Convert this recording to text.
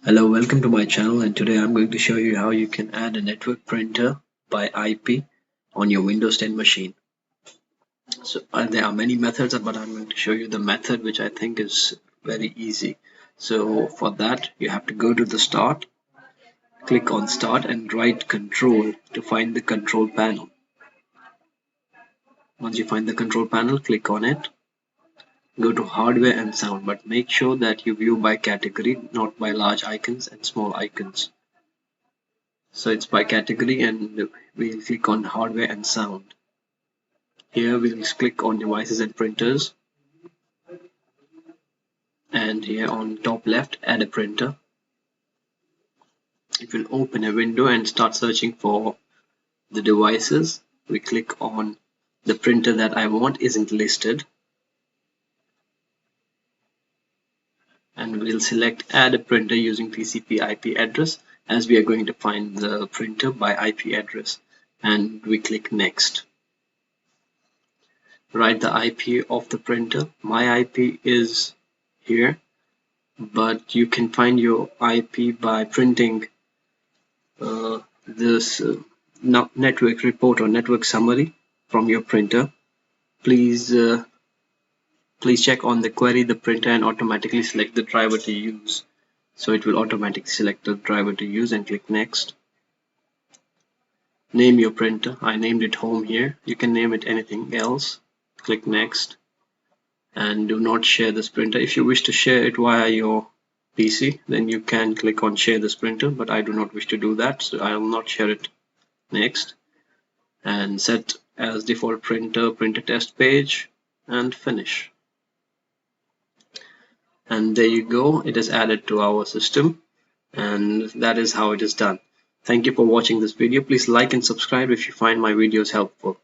Hello, welcome to my channel, and today I'm going to show you how you can add a network printer by IP on your Windows 10 machine. So there are many methods, but I'm going to show you the method which I think is very easy. So for that you have to go to the start, click on start and write control to find the control panel. Once you find the control panel, click on it. Go to hardware and sound, but make sure that you view by category, not by large icons and small icons. So it's by category, and we'll click on hardware and sound. Here we'll click on devices and printers, and here on top left add a printer. It will open a window and start searching for the devices. We click on the printer that I want isn't listed, and we'll select add a printer using TCP IP address, as we are going to find the printer by IP address, and we click next. Write the IP of the printer. My IP is here, but you can find your IP by printing this network report or network summary from your printer. Please check on the query the printer and automatically select the driver to use. So it will automatically select the driver to use and click next. Name your printer. I named it home here. You can name it anything else. Click next, and do not share this printer. If you wish to share it via your PC, then you can click on share this printer, but I do not wish to do that, so I will not share it. Next, and set as default printer test page, and finish. And there you go, it is added to our system, and that is how it is done. Thank you for watching this video. Please like and subscribe if you find my videos helpful.